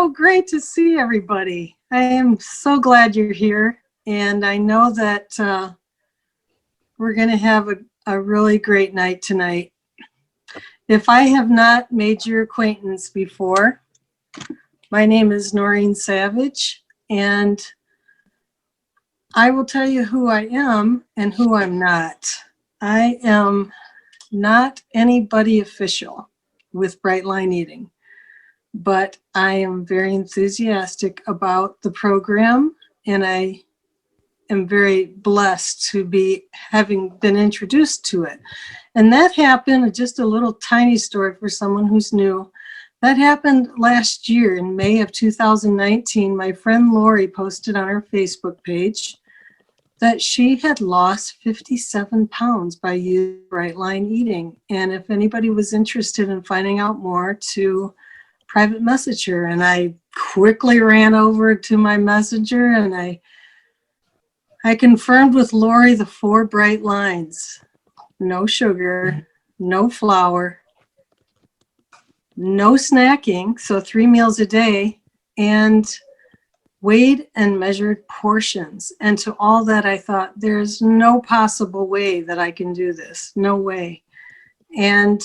so great to see everybody. I am so glad you're here. And I know that we're going to have a really great night tonight. If I have not made your acquaintance before, my name is Noreen Savage, and I will tell you who I am and who I'm not. I am not anybody official with Bright Line Eating, but I am very enthusiastic about the program, and I am very blessed to be having been introduced to it. And that happened, just a little tiny story for someone who's new. That happened last year in May of 2019. My friend Lori posted on her Facebook page that she had lost 57 pounds by using Bright Line Eating. And if anybody was interested in finding out more, to private message her. And I quickly ran over to my messenger, and I confirmed with Lori the 4 bright lines: no sugar, no flour, no snacking, so 3 meals a day, and weighed and measured portions. And to all that, I thought, there's no possible way that I can do this. No way. And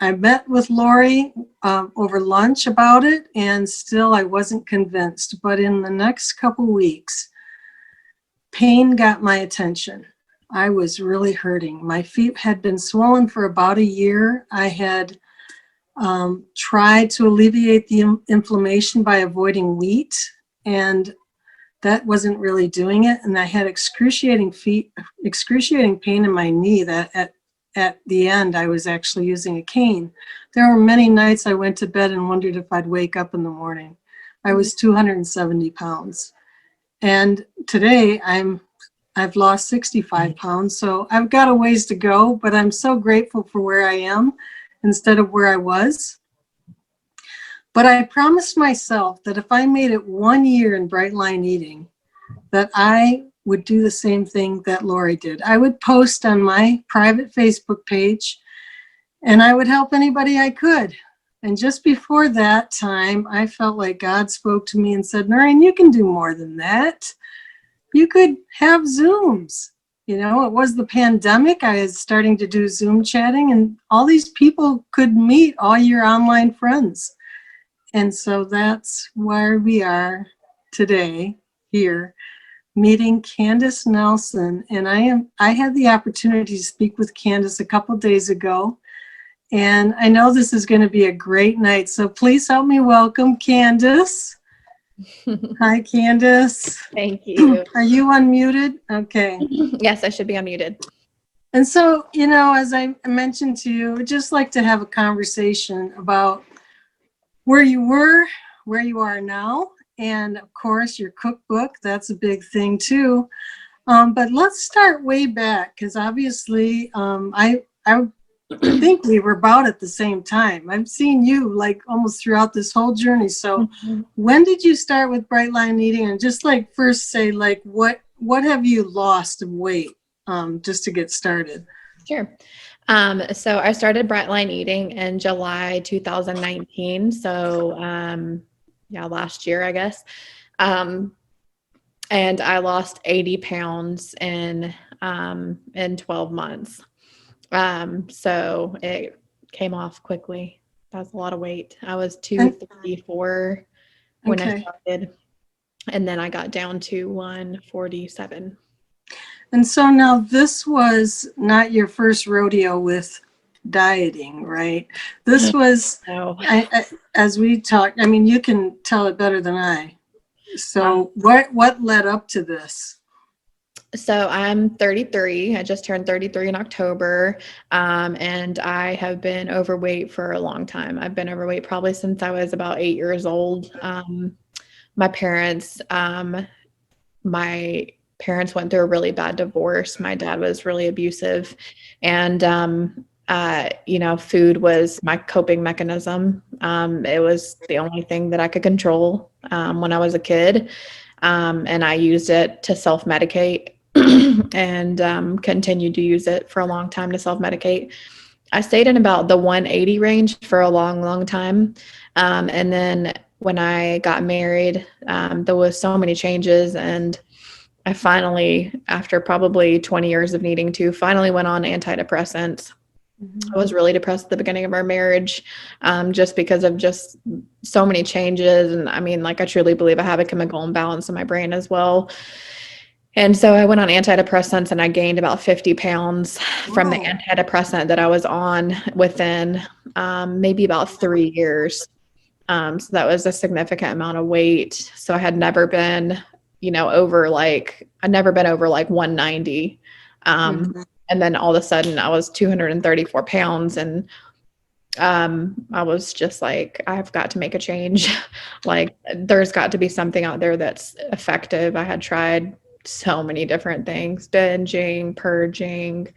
I met with Lori over lunch about it, and still I wasn't convinced. But in the next couple weeks, pain got my attention. I was really hurting. My feet had been swollen for about a year. I had tried to alleviate the inflammation by avoiding wheat, and that wasn't really doing it. And I had excruciating pain in my knee that at the end, I was actually using a cane. There were many nights I went to bed and wondered if I'd wake up in the morning. I was 270 pounds. And today I've lost 65 pounds. So I've got a ways to go, but I'm so grateful for where I am instead of where I was. But I promised myself that if I made it 1 year in Bright Line Eating, that I would do the same thing that Lori did. I would post on my private Facebook page, and I would help anybody I could. And just before that time, I felt like God spoke to me and said, Noreen, you can do more than that. You could have Zooms. You know, it was the pandemic. I was starting to do Zoom chatting, and all these people could meet all your online friends. And so that's where we are today here, meeting Candace Nelson. And I had the opportunity to speak with Candace a couple days ago, and I know this is going to be a great night. So please help me welcome Candace. Hi, Candace. Thank you. Are you unmuted? Okay. Yes, I should be unmuted. And so, you know, as I mentioned to you, I'd just like to have a conversation about where you were, where you are now, and of course your cookbook. That's a big thing too. But let's start way back, because obviously I think we were about at the same time. I've seen you like almost throughout this whole journey. So when did you start with Bright Line Eating? And just like first say, like, what have you lost of weight, just to get started? Sure. So I started Bright Line Eating in July 2019. So last year, I guess. And I lost 80 pounds in 12 months. So it came off quickly. That's a lot of weight. I was 234 when I started, and then I got down to 147. And so now this was not your first rodeo with dieting, right? This was, No. as we talked, I mean, you can tell it better than I. So what led up to this? So I'm 33. I just turned 33 in October. And I have been overweight for a long time. I've been overweight probably since I was about 8 years old. My parents went through a really bad divorce. My dad was really abusive, and food was my coping mechanism. It was the only thing that I could control when I was a kid, and I used it to self-medicate and continued to use it for a long time to self-medicate. I stayed in about the 180 range for a long, long time. And then when I got married, there was so many changes, and I finally, after probably 20 years of needing to, finally went on antidepressants. I was really depressed at the beginning of our marriage, just because of just so many changes. And I mean, like, I truly believe I have a chemical imbalance in my brain as well. And so I went on antidepressants, and I gained about 50 pounds from the Whoa. antidepressant that I was on within maybe about 3 years. So that was a significant amount of weight. So I had never been, I'd never been over like 190. Mhm. And then all of a sudden I was 234 pounds, and I was just like, I've got to make a change. Like, there's got to be something out there that's effective. I had tried so many different things, binging, purging,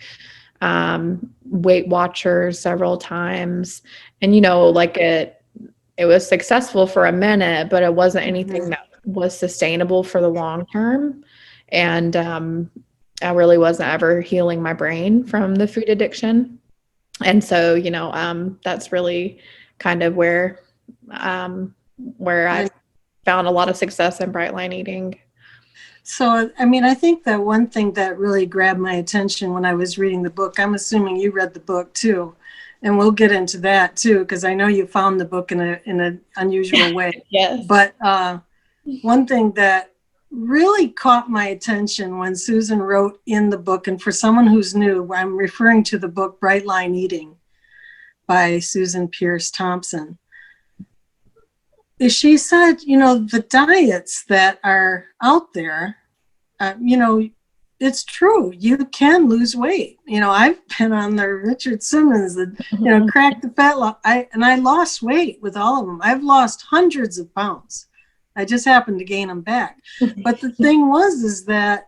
Weight Watchers several times. And, like it was successful for a minute, but it wasn't anything that was sustainable for the long term. And I really wasn't ever healing my brain from the food addiction. And so, that's really kind of where I And found a lot of success in bright line eating. so, I mean, I think that one thing that really grabbed my attention when I was reading the book, I'm assuming you read the book too, and we'll get into that too, because I know you found the book in an unusual way. Yes. But one thing that really caught my attention when Susan wrote in the book, and for someone who's new, I'm referring to the book Bright Line Eating by Susan Pierce Thompson, is she said, the diets that are out there, it's true. You can lose weight. I've been on the Richard Simmons, crack the fat loss. I lost weight with all of them. I've lost hundreds of pounds. I just happened to gain them back. But the thing is that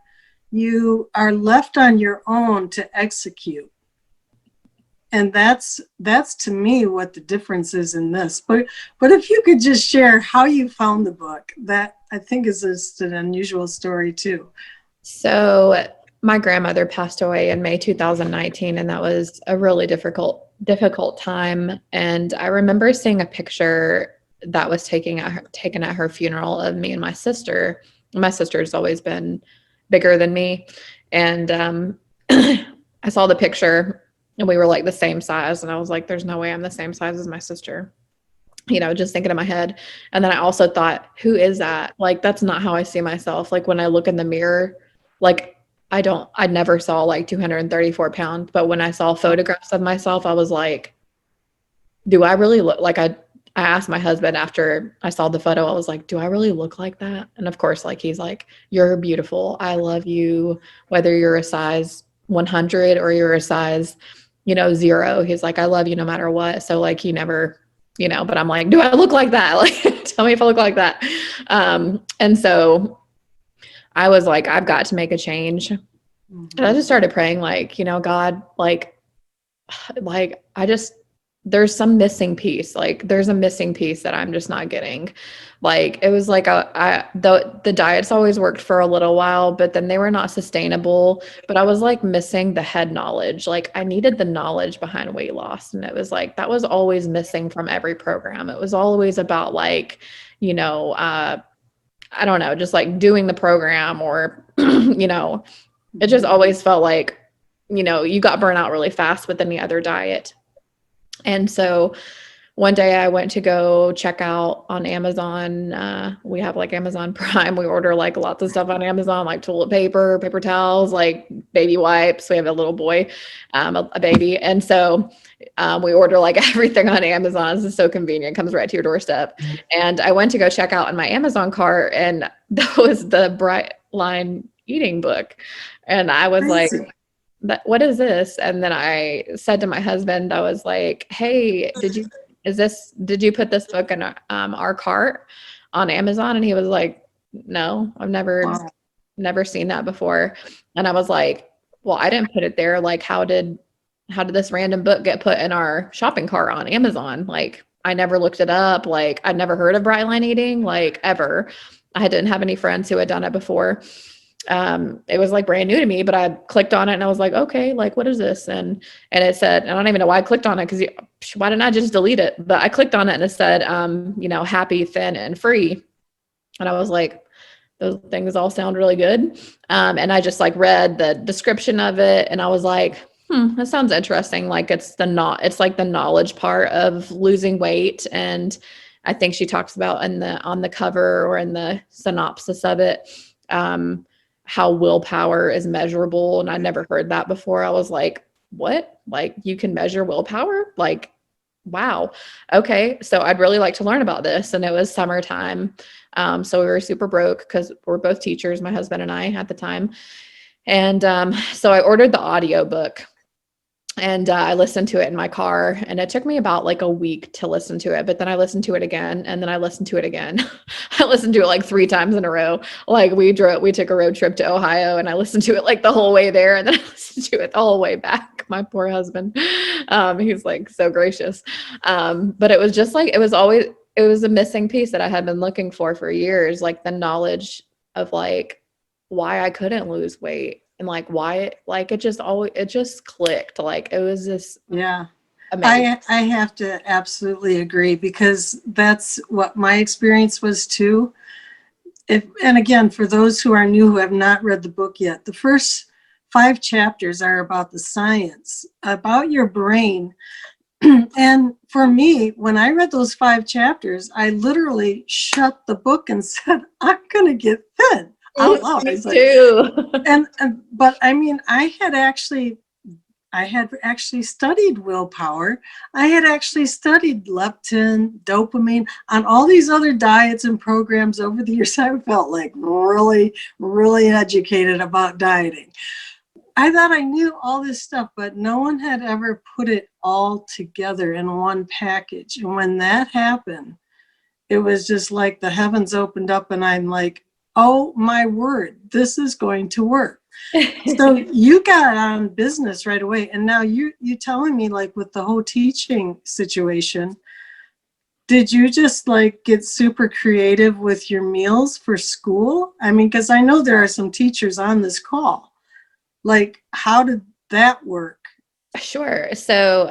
you are left on your own to execute. And that's to me what the difference is in this. But if you could just share how you found the book, that I think is just an unusual story too. So my grandmother passed away in May 2019, and that was a really difficult time. And I remember seeing a picture that was taken at her funeral of me and my sister. My sister's always been bigger than me. And I saw the picture, and we were like the same size. And I was like, there's no way I'm the same size as my sister, just thinking in my head. And then I also thought, who is that? Like, that's not how I see myself. Like, when I look in the mirror, like, I never saw like 234 pounds. But when I saw photographs of myself, I was like, do I really look like I asked my husband after I saw the photo, I was like, do I really look like that? And of course, like, he's like, you're beautiful. I love you, whether you're a size 100 or you're a size, 0. He's like, I love you no matter what. So like, he never, but I'm like, do I look like that? Like, tell me if I look like that. And so I was like, I've got to make a change. And I just started praying, like, God, there's some missing piece. Like, there's a missing piece that I'm just not getting. Like, it was like the diets always worked for a little while, but then they were not sustainable. But I was like missing the head knowledge. Like, I needed the knowledge behind weight loss. And it was like, that was always missing from every program. It was always about like, I don't know, just like doing the program or, it just always felt like, you got burnt out really fast with any other diet. And so one day I went to go check out on Amazon. We have like Amazon Prime. We order like lots of stuff on Amazon, like toilet paper, paper towels, like baby wipes. We have a little boy, a baby. And so we order like everything on Amazon. This is so convenient. It comes right to your doorstep. And I went to go check out in my Amazon cart, and that was the Bright Line Eating book. And I was like, what is this? And then I said to my husband, I was like, hey, did you put this book in our cart on Amazon? And he was like, no, I've never seen that before. And I was like, well, I didn't put it there. Like, how did this random book get put in our shopping cart on Amazon? Like, I never looked it up. Like, I'd never heard of Bright Line Eating, like, ever. I didn't have any friends who had done it before. it was like brand new to me, but I clicked on it and I was like, okay, like, what is this? And it said, and I don't even know why I clicked on it, because why didn't I just delete it? But I clicked on it and it said, happy, thin, and free. And I was like, those things all sound really good. And I just like read the description of it and I was like, that sounds interesting. Like it's like the knowledge part of losing weight. And I think she talks about on the cover or in the synopsis of it, how willpower is measurable. And I never heard that before. I was like, what? Like you can measure willpower? Like, wow. Okay. So I'd really like to learn about this. And it was summertime. So we were super broke because we're both teachers, my husband and I at the time. And so I ordered the audio book. And I listened to it in my car, and it took me about like a week to listen to it. But then I listened to it again, and then I listened to it again. I listened to it like 3 times in a row. Like we took a road trip to Ohio, and I listened to it like the whole way there, and then I listened to it the whole way back. My poor husband, he's like so gracious. But it was just like it was a missing piece that I had been looking for years, like the knowledge of like why I couldn't lose weight. And like why, like it just clicked. Like it was just amazing. I have to absolutely agree, because that's what my experience was too. And again, for those who are new, who have not read the book yet, the first 5 chapters are about the science, about your brain. And for me, when I read those 5 chapters, I literally shut the book and said, I'm going to get thin. Out loud. Me too. But I mean, I had actually studied willpower. I had actually studied leptin, dopamine, on all these other diets and programs over the years. I felt like really, really educated about dieting. I thought I knew all this stuff, but no one had ever put it all together in one package. And when that happened, it was just like the heavens opened up, and I'm like, oh my word, this is going to work. So you got on business right away. And now you telling me, like with the whole teaching situation, did you just like get super creative with your meals for school? I mean, because I know there are some teachers on this call. Like, how did that work? Sure. So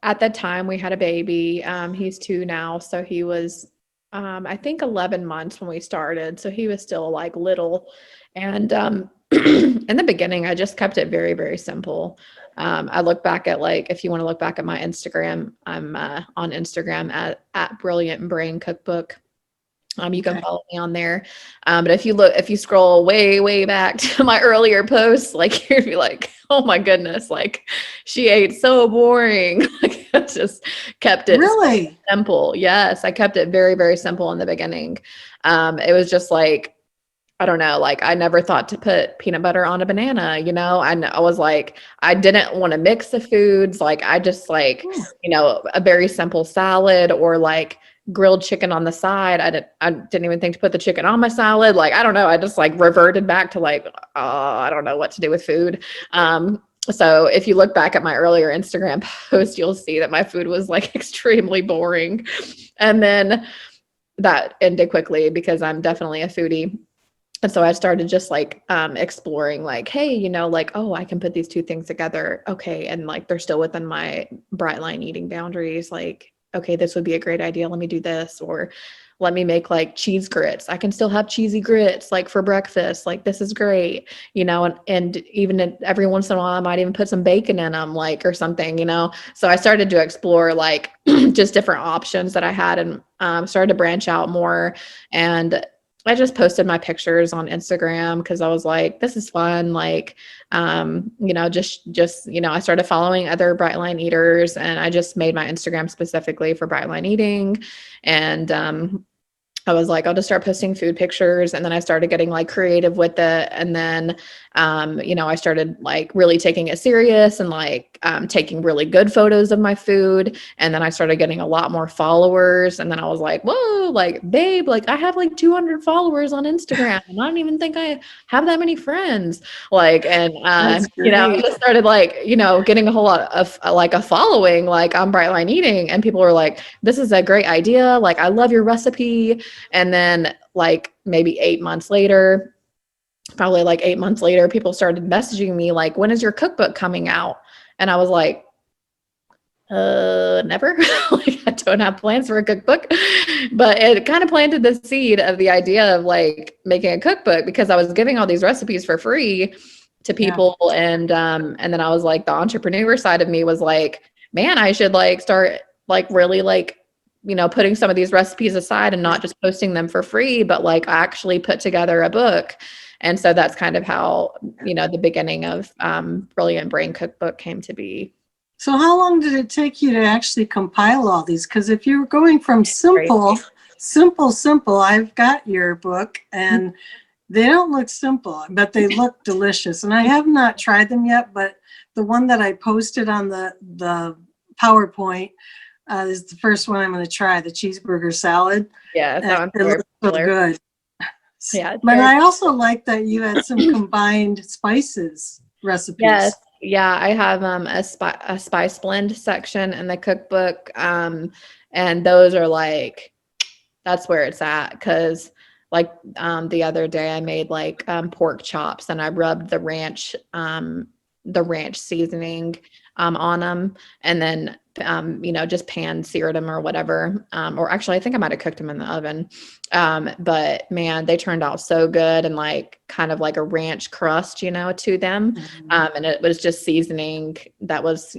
at the time we had a baby. He's 2 now. So he was I think 11 months when we started. So he was still like little. And in the beginning, I just kept it very, very simple. I look back at like, if you want to look back at my Instagram, I'm on Instagram at Brilliant Brain Cookbook. You can follow me on there. But if you scroll way, way back to my earlier posts, like you'd be like, oh my goodness, like she ate so boring. Like I just kept it really simple. Yes. I kept it very, very simple in the beginning. It was just like, I don't know, like I never thought to put peanut butter on a banana, I was like, I didn't want to mix the foods. Like I just like, a very simple salad or like grilled chicken on the side. I didn't even think to put the chicken on my salad. Like, I don't know. I just like reverted back to like, I don't know what to do with food. So if you look back at my earlier Instagram post, you'll see that my food was like extremely boring. And then that ended quickly because I'm definitely a foodie. And so I started just like exploring like, hey, like, oh, I can put these 2 things together. Okay. And like, they're still within my bright line eating boundaries. Like, okay, this would be a great idea. Let me do this. Or let me make like cheese grits. I can still have cheesy grits like for breakfast. Like this is great, and even every once in a while, I might even put some bacon in them, like, or something, So I started to explore like just different options that I had and started to branch out more. And I just posted my pictures on Instagram because I was like, this is fun. Like, I started following other Brightline eaters and I just made my Instagram specifically for Brightline eating. And, I was like, I'll just start posting food pictures. And then I started getting like creative with it. And then, I started like really taking it serious and like taking really good photos of my food. And then I started getting a lot more followers. And then I was like, whoa, like, babe, like I have like 200 followers on Instagram. And I don't even think I have that many friends. Like, and, I just started like, getting a whole lot of like a following, like on Brightline Eating. And people were like, this is a great idea. Like, I love your recipe. And then like maybe 8 months later, probably like 8 months later, people started messaging me like, when is your cookbook coming out? And I was like, never. Like, I don't have plans for a cookbook, but it kind of planted the seed of the idea of like making a cookbook, because I was giving all these recipes for free to people. And then I was like, the entrepreneur side of me was like, man, I should like start like really like, putting some of these recipes aside and not just posting them for free, but like actually put together a book. And so that's kind of how, the beginning of Brilliant Brain Cookbook came to be. So how long did it take you to actually compile all these? Because if you're going from simple, I've got your book, and they don't look simple, but they look delicious. And I have not tried them yet, but the one that I posted on the PowerPoint is the first one I'm going to try, the cheeseburger salad. Yeah, that one's it looks so good. Yeah, but I also like that you had some combined spices recipes. Yes. Yeah, I have a spice blend section in the cookbook. And those are like, that's where it's at. Cause like the other day I made like pork chops, and I rubbed the ranch seasoning on them, and then just pan seared them or whatever. Or actually, I think I might have cooked them in the oven. But man, they turned out so good, and like kind of like a ranch crust, to them. And it was just seasoning that was,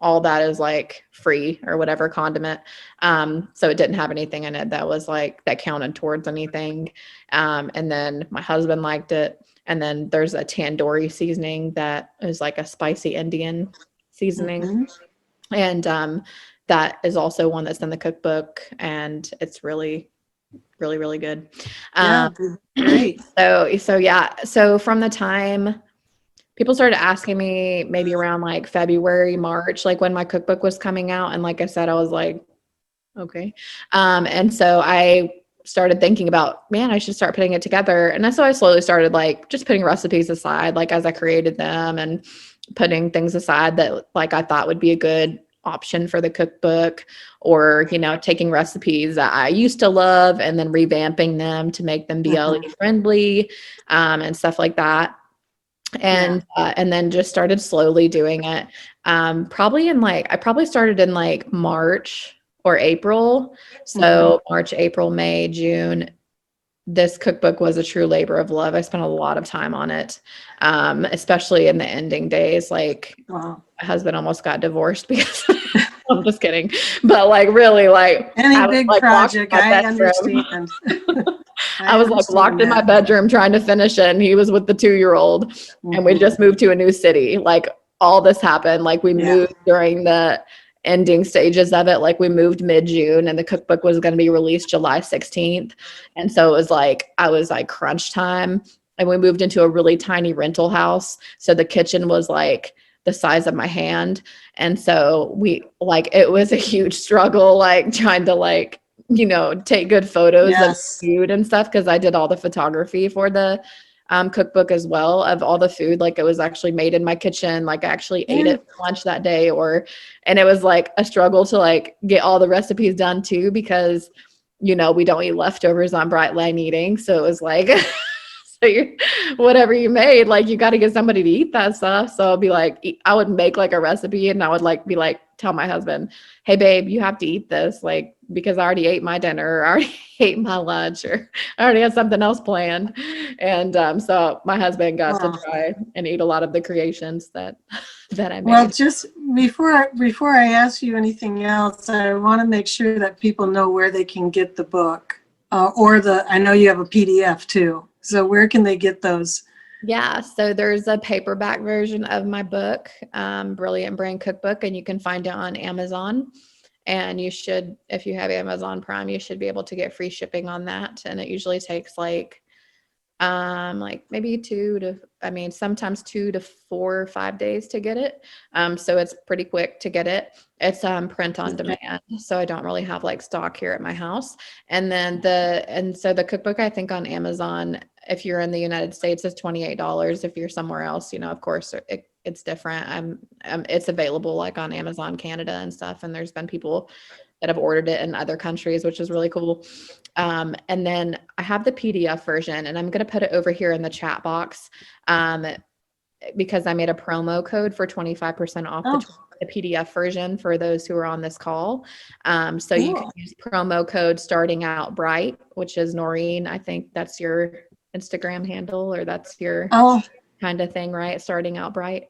all that is like free or whatever condiment. So it didn't have anything in it that was like, that counted towards anything. And then my husband liked it. And then there's a tandoori seasoning that is like a spicy Indian seasoning. And that is also one that's in the cookbook, and it's really, really, really good. Great. So yeah. So from the time people started asking me, maybe around like February, March, like when my cookbook was coming out. And like I said, I was like, okay. And so I started thinking about, man, I should start putting it together. And that's so I slowly started like just putting recipes aside, like as I created them, and putting things aside that like I thought would be a good option for the cookbook, or, taking recipes that I used to love and then revamping them to make them BLE friendly, and stuff like that. And then just started slowly doing it. I probably started in like March or April. So March, April, May, June, this cookbook was a true labor of love. I spent a lot of time on it, especially in the ending days. Like, my husband almost got divorced because I'm just kidding. But like, really, like any big project, I understand. I was like locked in my bedroom trying to finish it, and he was with the 2-year-old, and we just moved to a new city. Like, all this happened. Like, we moved during the ending stages of it. Like, we moved mid-June, and the cookbook was going to be released July 16th. And so it was like, I was like crunch time, and we moved into a really tiny rental house. So the kitchen was like the size of my hand. And so it was a huge struggle, like trying to like, take good photos of food and stuff. Cause I did all the photography for the cookbook as well, of all the food. Like, it was actually made in my kitchen. Like, I actually ate it for lunch that day, and it was like a struggle to like get all the recipes done too, because, we don't eat leftovers on Bright Line Eating. So it was like, whatever you made, like, you got to get somebody to eat that stuff. So I'll be like, I would make like a recipe, and I would like be like, tell my husband, hey babe, you have to eat this, like, because I already ate my dinner, or I already ate my lunch, or I already had something else planned. And so my husband got to try and eat a lot of the creations that I made. Well, just before I ask you anything else, I want to make sure that people know where they can get the book, I know you have a PDF too. So where can they get those? Yeah, so there's a paperback version of my book, Brilliant Brain Cookbook, and you can find it on Amazon. And you should, if you have Amazon Prime, you should be able to get free shipping on that. And it usually takes like maybe sometimes 2 to 4 or 5 days to get it. So it's pretty quick to get it. It's print on demand. So I don't really have like stock here at my house. And then so the cookbook, I think on Amazon, if you're in the United States, is $28. If you're somewhere else, of course it's different. It's available like on Amazon Canada and stuff. And there's been people that have ordered it in other countries, which is really cool. And then I have the PDF version, and I'm going to put it over here in the chat box because I made a promo code for 25% off the PDF version for those who are on this call. So you can use promo code starting out bright, which is Noreen. I think that's your Instagram handle, or that's your kind of thing, right? Starting out bright.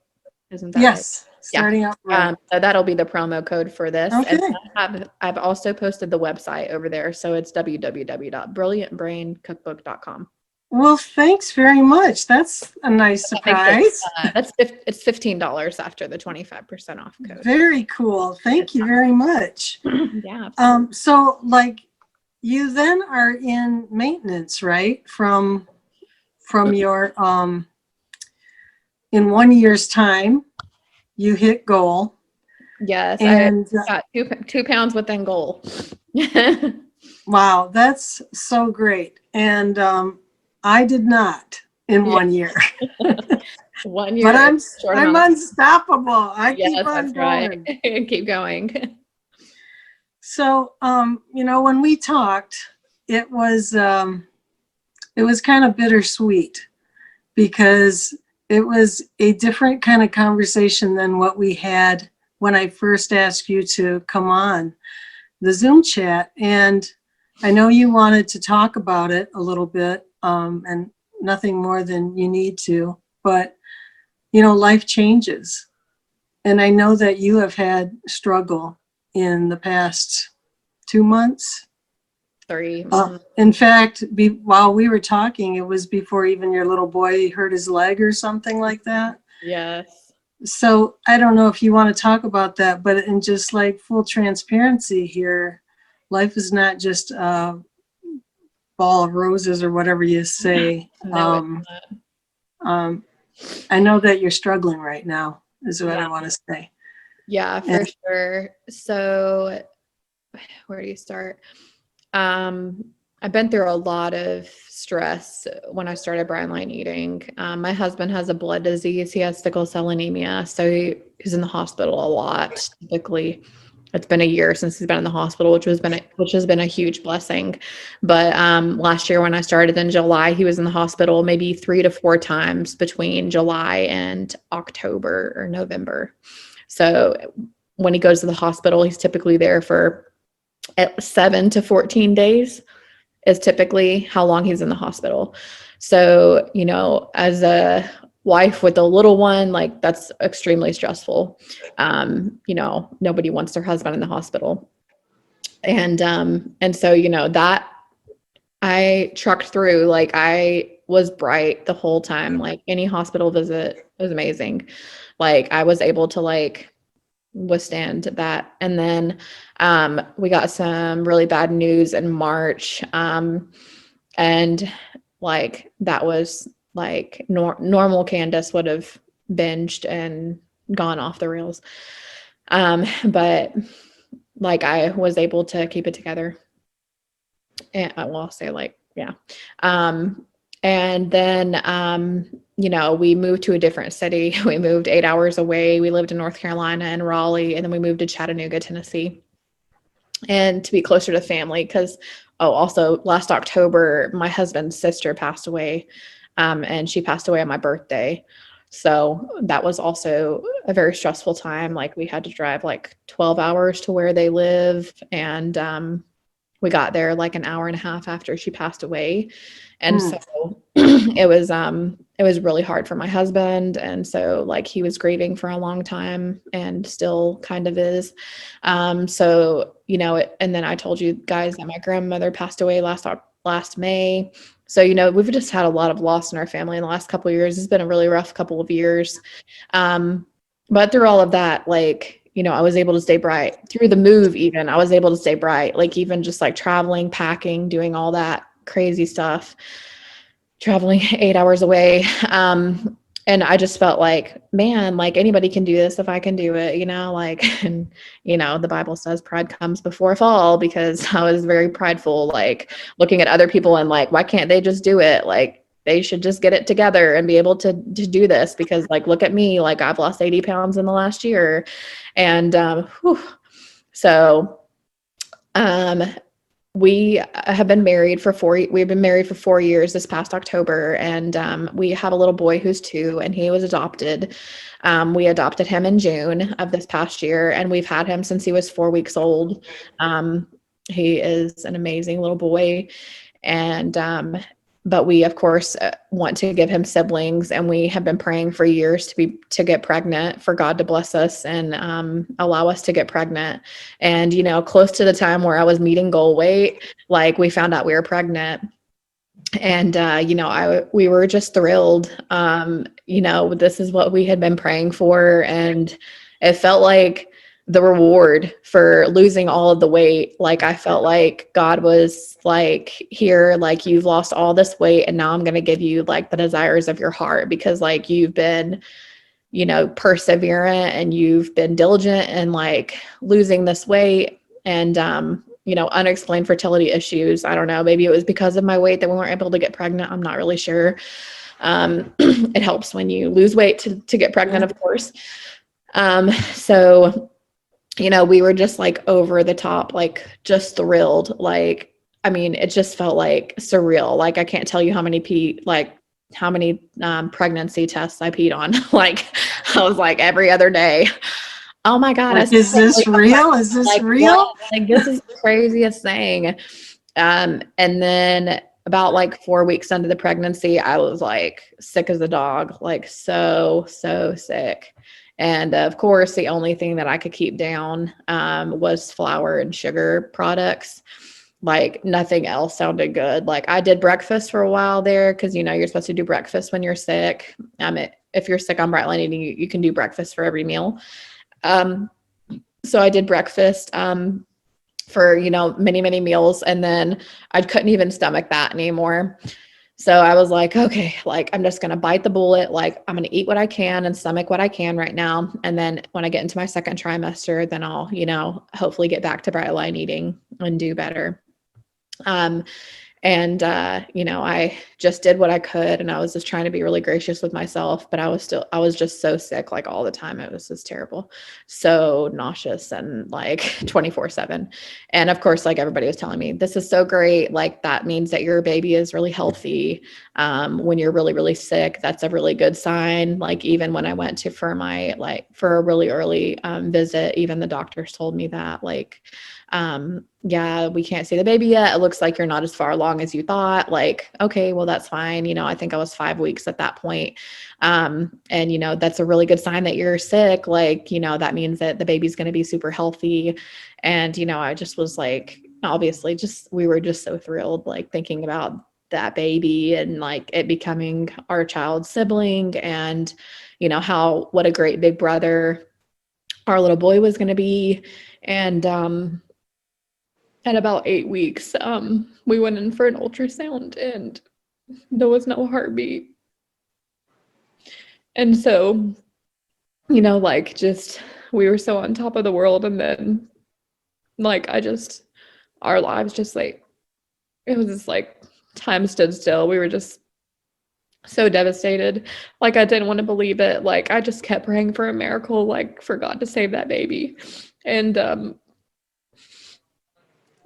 Isn't that yes, right? starting out right. So that'll be the promo code for this. Okay. And I've also posted the website over there. So it's www.brilliantbraincookbook.com. Well, thanks very much. That's a nice surprise. It's $15 after the 25% off code. Very cool. Thank you very much. Yeah. So like you then are in maintenance, right? From your in 1 year's time, you hit goal. Yes, and I got 2 pounds within goal. Wow, that's so great. And I did not in 1 year. 1 year. But I'm unstoppable. I keep on going. Right. Keep going. So, when we talked, it was kind of bittersweet because it was a different kind of conversation than what we had when I first asked you to come on the Zoom chat. And I know you wanted to talk about it a little bit, and nothing more than you need to, but life changes. And I know that you have had struggle in the past 2 months. 3. In fact, while we were talking, it was before even your little boy hurt his leg or something like that. Yes. So I don't know if you want to talk about that, but in just like full transparency here, life is not just a ball of roses or whatever you say. No, I know that you're struggling right now, is what I want to say. Yeah, for sure. So where do you start? I've been through a lot of stress when I started brown line eating. My husband has a blood disease. He has sickle cell anemia. So he's in the hospital a lot. Typically, it's been a year since he's been in the hospital, which has been a huge blessing. But last year when I started in July, he was in the hospital maybe 3 to 4 times between July and October or November. So when he goes to the hospital, he's typically there for 7 to 14 days is typically how long he's in the hospital. So, as a wife with a little one, like that's extremely stressful. Nobody wants their husband in the hospital. And so, that I trucked through, like I was bright the whole time, like any hospital visit was amazing. Like I was able to withstand that. And then we got some really bad news in March. And that was normal Candace would have binged and gone off the rails. But I was able to keep it together. And I'll say yeah. And then, we moved to a different city. We moved 8 hours away. We lived in North Carolina and Raleigh, and then we moved to Chattanooga, Tennessee, and to be closer to family. Because, also last October, my husband's sister passed away, and she passed away on my birthday. So that was also a very stressful time. We had to drive 12 hours to where they live, and we got there an hour and a half after she passed away. And so it was really hard for my husband. And so he was grieving for a long time and still kind of is. So, and then I told you guys that my grandmother passed away last May. So, we've just had a lot of loss in our family in the last couple of years. It's been a really rough couple of years. But through all of that, I was able to stay bright through the move. Even I was able to stay bright, even just traveling, packing, doing all that crazy stuff, traveling 8 hours away. And I just felt man, anybody can do this if I can do it, and, the Bible says pride comes before a fall, because I was very prideful, looking at other people and why can't they just do it? They should just get it together and be able to do this, because look at me, I've lost 80 pounds in the last year. And, so Um, we have been married for we've been married for 4 years this past October, and we have a little boy who's 2, and he was adopted. We adopted him in June of this past year, and we've had him since he was 4 weeks old. He is an amazing little boy, and but we of course want to give him siblings, and we have been praying for years to get pregnant, for God to bless us and allow us to get pregnant. And close to the time where I was meeting goal weight, like, we found out we were pregnant. And we were just thrilled. This is what we had been praying for, and it felt like the reward for losing all of the weight. Like, I felt like God was like, here, like, you've lost all this weight, and now I'm going to give you like the desires of your heart, because like you've been perseverant, and you've been diligent in like losing this weight. And unexplained fertility issues. I don't know, maybe it was because of my weight that we weren't able to get pregnant. I'm not really sure. It helps when you lose weight to get pregnant, of course. So we were just like over the top, like just thrilled. Like, I mean, it just felt like surreal. Like, I can't tell you how many pregnancy tests I peed on. Like, I was like every other day, oh my God. Like, is this real? Is this real? Like, this is the craziest thing. And then about like 4 weeks into the pregnancy, I was like sick as a dog, like so sick. And of course, the only thing that I could keep down was flour and sugar products. Like, nothing else sounded good. Like, I did breakfast for a while there, because you're supposed to do breakfast when you're sick. If you're sick on Brightline Eating, you can do breakfast for every meal. So I did breakfast for many meals, and then I couldn't even stomach that anymore. So I was like, okay, like, I'm just going to bite the bullet. Like, I'm going to eat what I can and stomach what I can right now. And then when I get into my second trimester, then I'll, hopefully get back to Brightline Eating and do better. I just did what I could, and I was just trying to be really gracious with myself, but I was just so sick, like, all the time. It was just terrible, so nauseous, and like 24/7. And of course, like, everybody was telling me, this is so great. Like, that means that your baby is really healthy. When you're really, really sick, that's a really good sign. Like, even when I went for a really early visit, even the doctors told me that, like, yeah, we can't see the baby yet. It looks like you're not as far along as you thought. Like, okay, well, that's fine. I think I was 5 weeks at that point. And that's a really good sign that you're sick. Like, that means that the baby's going to be super healthy. And, I just was like, obviously we were just so thrilled, like, thinking about that baby and like it becoming our child's sibling, and, what a great big brother our little boy was going to be. And, at about 8 weeks, we went in for an ultrasound, and there was no heartbeat. And so, like, just, we were so on top of the world. And then, like, our lives just, like, it was just like time stood still. We were just so devastated. Like, I didn't want to believe it. Like, I just kept praying for a miracle, like, for God to save that baby. And,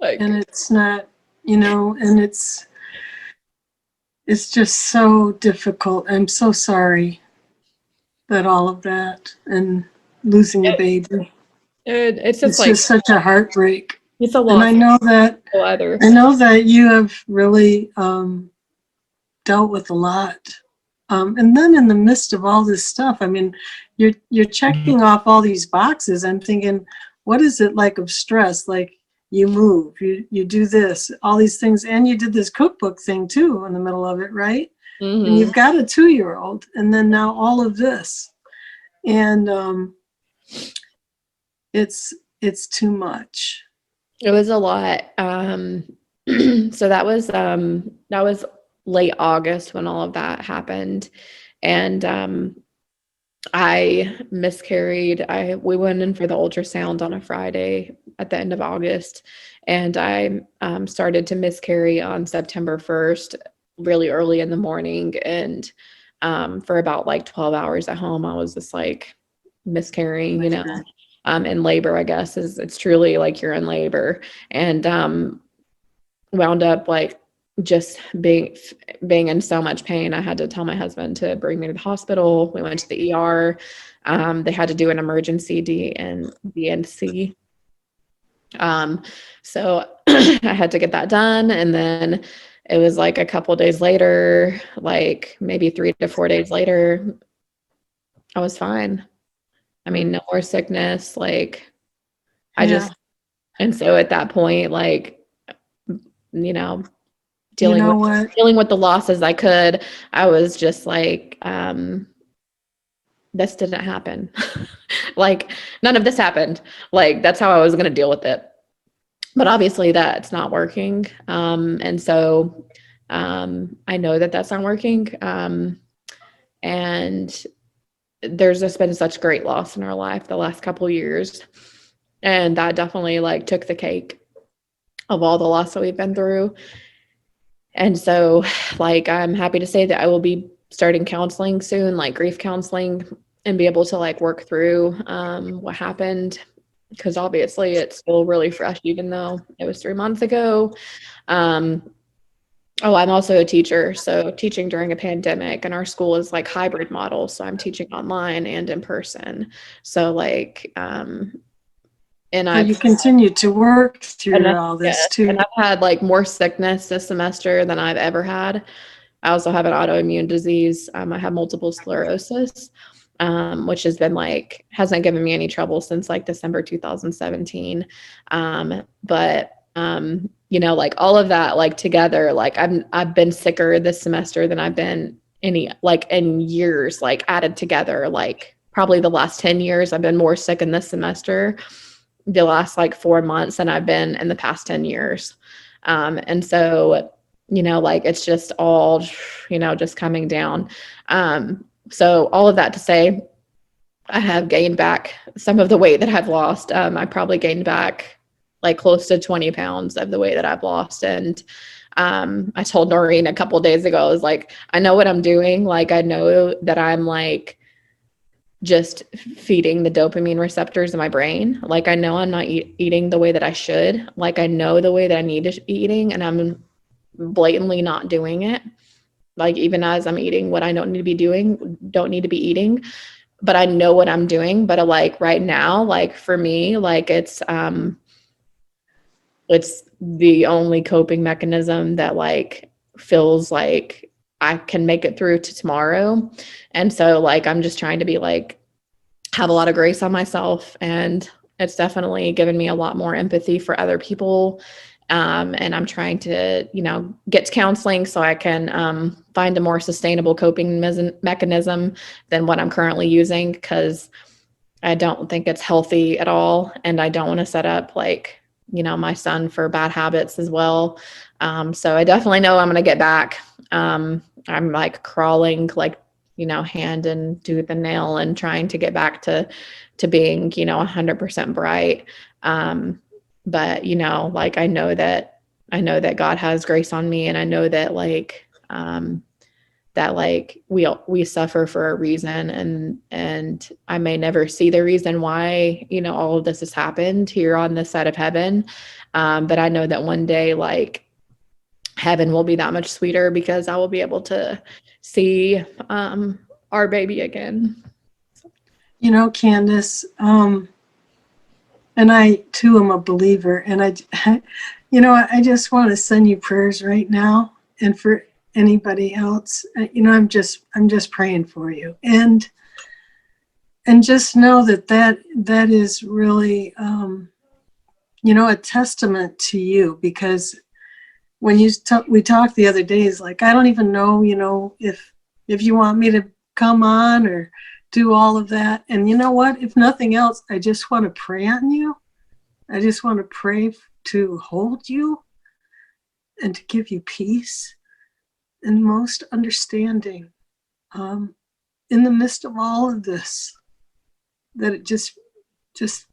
like, and it's not, and it's just so difficult. I'm so sorry that all of that and losing a baby. It's just just such a heartbreak. It's a lot. And I know that you have really dealt with a lot. And then in the midst of all this stuff, I mean, you're checking off all these boxes. I'm thinking, what is it like of stress? Like, you move, you do this, all these things, and you did this cookbook thing too in the middle of it, right? Mm-hmm. And you've got a 2-year-old, and then now all of this, and it's too much. It was a lot. So that was late August when all of that happened, and I miscarried. We went in for the ultrasound on a Friday at the end of August, and I started to miscarry on September 1st, really early in the morning. And for about like 12 hours at home, I was just like miscarrying, in labor, I guess, is it's truly like you're in labor. And wound up like just being in so much pain. I had to tell my husband to bring me to the hospital. We went to the ER. They had to do an emergency DNC. So I had to get that done. And then it was like a couple days later, like maybe 3 to 4 days later, I was fine. I mean, no more sickness. Like I just, and so at that point, like, you know, You dealing know with what? dealing with the losses I could, I was just like, this didn't happen. Like none of this happened. Like that's how I was going to deal with it. But obviously that's not working. And so I know that that's not working. And there's just been such great loss in our life the last couple of years. And that definitely like took the cake of all the loss that we've been through. And so like, I'm happy to say that I will be starting counseling soon, like grief counseling, and be able to like work through what happened. Because obviously it's still really fresh, even though it was 3 months ago. Oh, I'm also a teacher. So teaching during a pandemic, and our school is like hybrid model. So I'm teaching online and in person. So like, and So you I've continue to work and through all yeah, this and too. I've had like more sickness this semester than I've ever had. I also have an autoimmune disease. I have multiple sclerosis, which has been like, hasn't given me any trouble since like December 2017. But you know, like all of that, like together, like I've been sicker this semester than I've been any like in years, like added together, like probably the last 10 years, I've been more sick in this semester, the last like 4 months than I've been in the past 10 years. And so, you know, like it's just all, you know, just coming down. So all of that to say, I have gained back some of the weight that I've lost. I probably gained back like close to 20 pounds of the weight that I've lost. And I told Noreen a couple of days ago, I was like, I know what I'm doing. Like, I know that I'm like just feeding the dopamine receptors in my brain. Like, I know I'm not eating the way that I should. Like, I know the way that I need to be eating, and I'm blatantly not doing it. Like, even as I'm eating what I don't need to be doing, don't need to be eating, but I know what I'm doing. But like right now, like for me, like it's the only coping mechanism that like feels like I can make it through to tomorrow. And so like I'm just trying to be like have a lot of grace on myself, and it's definitely given me a lot more empathy for other people. And I'm trying to, you know, get to counseling so I can find a more sustainable coping mechanism than what I'm currently using, because I don't think it's healthy at all. And I don't want to set up like, you know, my son for bad habits as well. So I definitely know I'm going to get back. I'm like crawling, like, you know, hand and tooth and nail and trying to get back to being, you know, 100% bright. But, you know, like I know that God has grace on me, and I know that like we suffer for a reason, and I may never see the reason why, you know, all of this has happened here on this side of heaven. But I know that one day like heaven will be that much sweeter because I will be able to see our baby again. You know, Candace, and I too am a believer, and you know, I just want to send you prayers right now, and for anybody else. You know, I'm just praying for you, and just know that is really, you know, a testament to you, because when we talked the other day, is like, I don't even know, you know, if you want me to come on or do all of that. And you know what? If nothing else, I just want to pray on you. I just want to pray to hold you and to give you peace and most understanding in the midst of all of this, that it just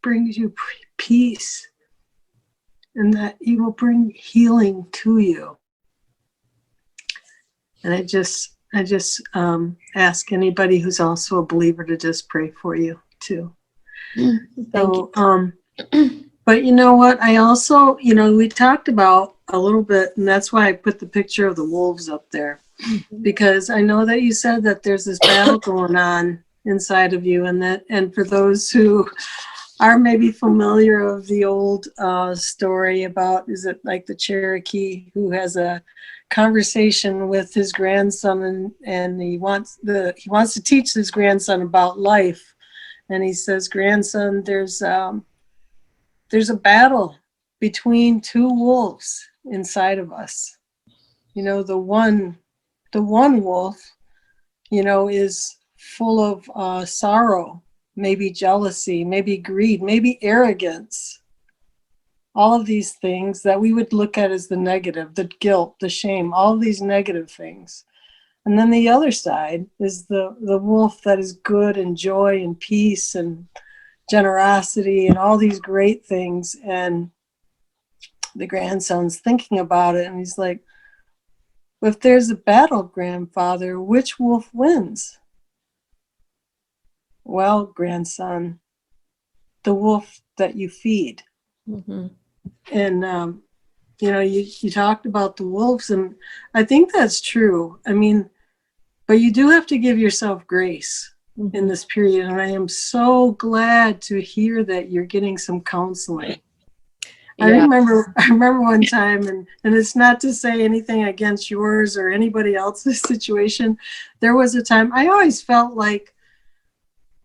brings you peace, and that He will bring healing to you. And I just ask anybody who's also a believer to just pray for you too. Thank you. So, but you know what? I also, we talked about a little bit, and that's why I put the picture of the wolves up there, because I know that you said that there's this battle going on inside of you, and for those who are maybe familiar of the old story about, is it like the Cherokee who has a conversation with his grandson, and he wants to teach his grandson about life, and he says, grandson, there's a battle between two wolves inside of us. The one wolf, is full of sorrow, maybe jealousy, maybe greed, maybe arrogance. All of these things that we would look at as the negative, the guilt, the shame, all of these negative things. And then the other side is the wolf that is good and joy and peace and generosity and all these great things. And the grandson's thinking about it, and he's like, if there's a battle, grandfather, which wolf wins? Well, grandson, the wolf that you feed. Mm-hmm. And you talked about the wolves, and I think that's true. I mean, but you do have to give yourself grace in this period, and I am so glad to hear that you're getting some counseling. Yeah. I remember one time, and it's not to say anything against yours or anybody else's situation. There was a time I always felt like,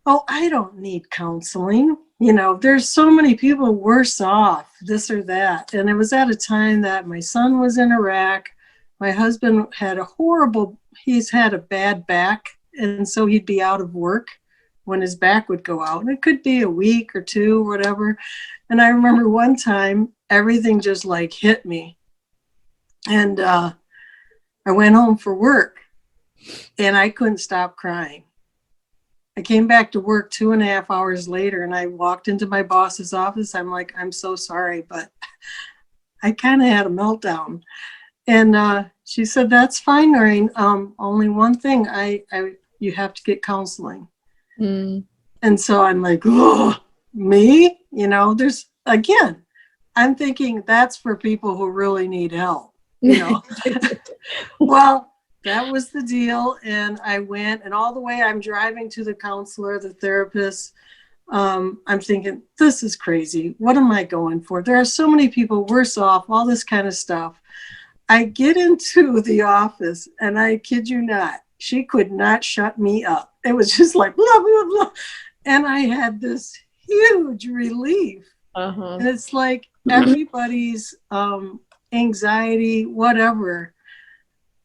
oh, I don't need counseling. There's so many people worse off, this or that. And it was at a time that my son was in Iraq. My husband he's had a bad back. And so he'd be out of work when his back would go out. And it could be a week or two, whatever. And I remember one time, everything just like hit me. And I went home for work, and I couldn't stop crying. I came back to work 2.5 hours later, and I walked into my boss's office. I'm like, I'm so sorry, but I kind of had a meltdown. And she said, that's fine, Noreen. Only one thing, you have to get counseling. Mm. And so I'm like, oh, me? I'm thinking that's for people who really need help, Well, that was the deal. And I went, and all the way I'm driving to the counselor, the therapist. I'm thinking, this is crazy. What am I going for? There are so many people worse off, all this kind of stuff. I get into the office, and I kid you not, she could not shut me up. It was just like, blah, blah, blah. And I had this huge relief. Uh-huh. And it's like everybody's anxiety, whatever.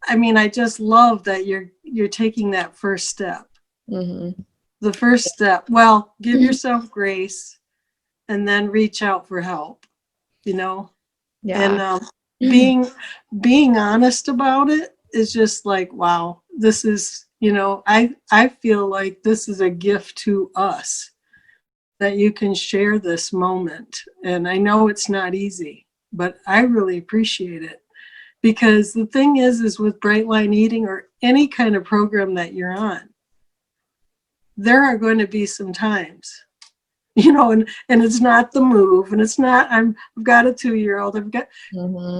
I mean, I just love that you're taking that first step. Mm-hmm. The first step. Well, give yourself grace, and then reach out for help. Yeah. And being honest about it is just like, wow. This is, I feel like this is a gift to us, that you can share this moment. And I know it's not easy, but I really appreciate it. Because the thing is with Bright Line Eating or any kind of program that you're on, there are going to be some times, and it's not the move, and it's not, I've got a 2-year-old,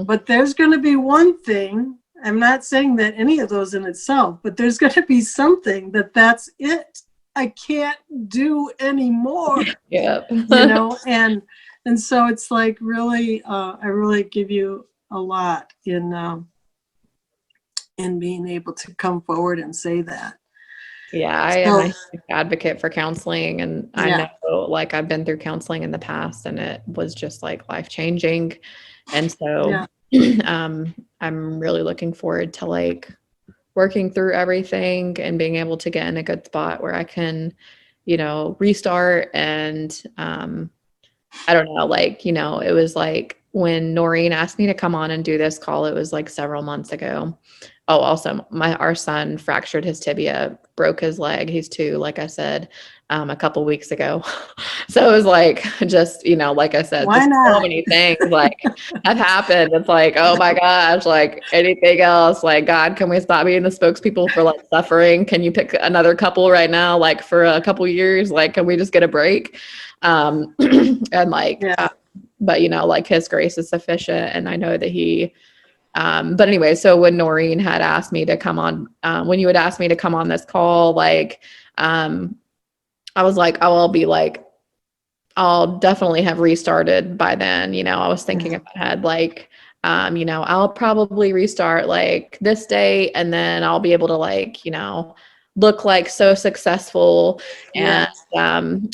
but there's going to be one thing. I'm not saying that any of those in itself, but there's going to be something that's it. I can't do anymore. Yep. And so it's like, really, I really give you a lot in being able to come forward and say that. Yeah, I am a huge advocate for counseling, and I know, like, I've been through counseling in the past, and it was just like life-changing. And so I'm really looking forward to like working through everything and being able to get in a good spot where I can, restart. And I don't know, like, it was like when Noreen asked me to come on and do this call, it was like several months ago. Oh, also our son fractured his tibia, broke his leg. He's 2, like I said, a couple weeks ago. So it was like, just, like I said, Why just so not? many things like have happened. It's like, oh my gosh, like anything else, like, God, can we stop being the spokespeople for like suffering? Can you pick another couple right now? Like for a couple years, like, can we just get a break? And like, Yeah. but like his grace is sufficient. And I know that but anyway, so when Noreen had asked me to come on, when you had asked me to come on this call, like, I was like, oh, I'll definitely have restarted by then. I was thinking if I had like, I'll probably restart like this day, and then I'll be able to like, look like so successful and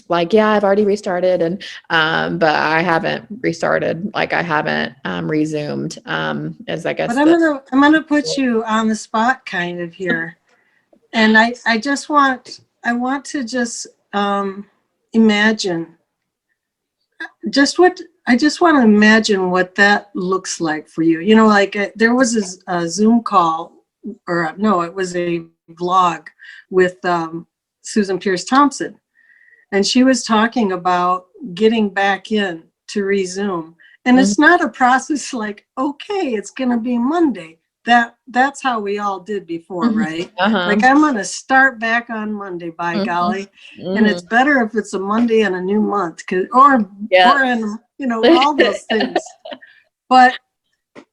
like, yeah, I've already restarted, and but I haven't restarted. Like I haven't resumed as I guess But I'm gonna put you on the spot kind of here. And I want to just imagine I just want to imagine what that looks like for you. Like there was a Zoom call, or no, it was a vlog with Susan Pierce Thompson, and she was talking about getting back in to resume. And it's not a process like, okay, it's going to be Monday. That's how we all did before, right? Like, I'm going to start back on Monday, by golly. And it's better if it's a Monday and a new month, or in, all those things. But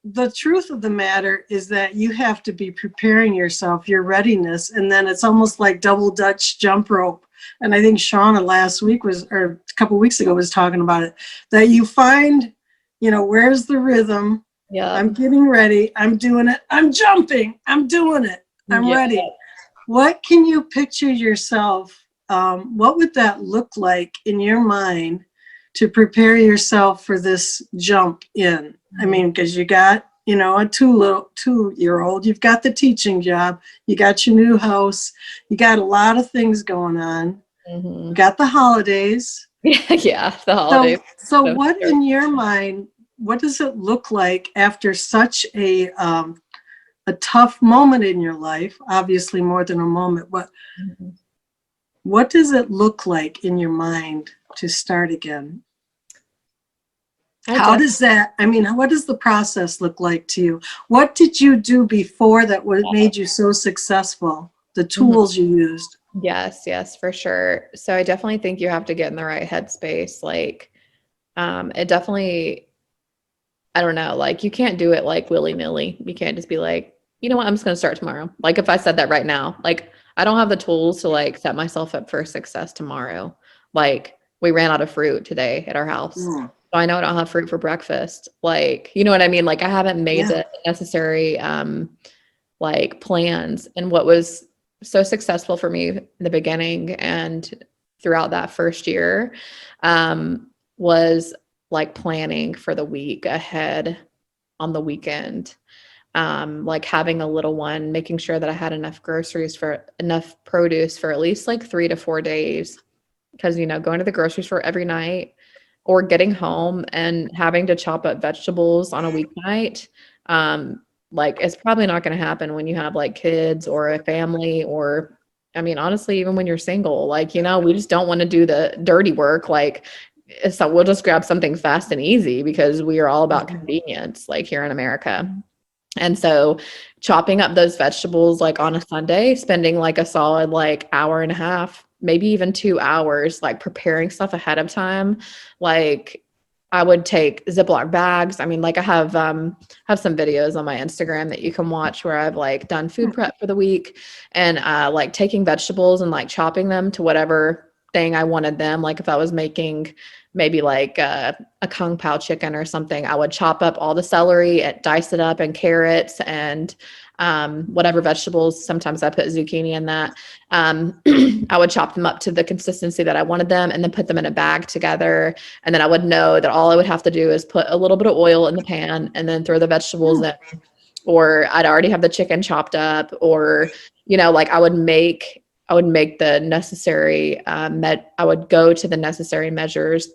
the truth of the matter is that you have to be preparing yourself, your readiness, and then it's almost like double Dutch jump rope. And I think Shauna last week or a couple of weeks ago was talking about it, that you find, where's the rhythm? Yeah. I'm getting ready. I'm doing it. I'm jumping. I'm doing it. I'm ready. What can you picture yourself? What would that look like in your mind to prepare yourself for this jump in? I mean, because you got, a 2-year-old, you've got the teaching job, you got your new house, you got a lot of things going on. You got the holidays. Yeah, the holidays. So what in your mind, what does it look like after such a tough moment in your life? Obviously more than a moment. What does it look like in your mind to start again? What does the process look like to you? What did you do before that made you so successful? The tools you used? Yes, for sure. So I definitely think you have to get in the right headspace. Like, it definitely, I don't know, like you can't do it like willy-nilly. You can't just be like, you know what, I'm just going to start tomorrow. Like if I said that right now, like I don't have the tools to like set myself up for success tomorrow. Like we ran out of fruit today at our house. So I know I don't have fruit for breakfast. Like, you know what I mean? Like I haven't made the necessary, like plans. And what was so successful for me in the beginning and throughout that first year, was like planning for the week ahead on the weekend. Like having a little one, making sure that I had enough produce for at least like 3 to 4 days. Because, going to the grocery store every night or getting home and having to chop up vegetables on a weeknight, like it's probably not going to happen when you have like kids or a family, or, I mean, honestly, even when you're single, like, we just don't want to do the dirty work. Like, so we'll just grab something fast and easy because we are all about convenience, like here in America. And so chopping up those vegetables like on a Sunday, spending like a solid like hour and a half, maybe even 2 hours, like preparing stuff ahead of time. Like I would take Ziploc bags. I mean, like I have some videos on my Instagram that you can watch where I've like done food prep for the week, and like taking vegetables and like chopping them to whatever thing I wanted them. Like if I was making maybe like a kung pao chicken or something, I would chop up all the celery, dice it up, and carrots and whatever vegetables. Sometimes I put zucchini in that. I would chop them up to the consistency that I wanted them and then put them in a bag together. And then I would know that all I would have to do is put a little bit of oil in the pan and then throw the vegetables in, or I'd already have the chicken chopped up, or, like I would make the necessary, I would go to the necessary measures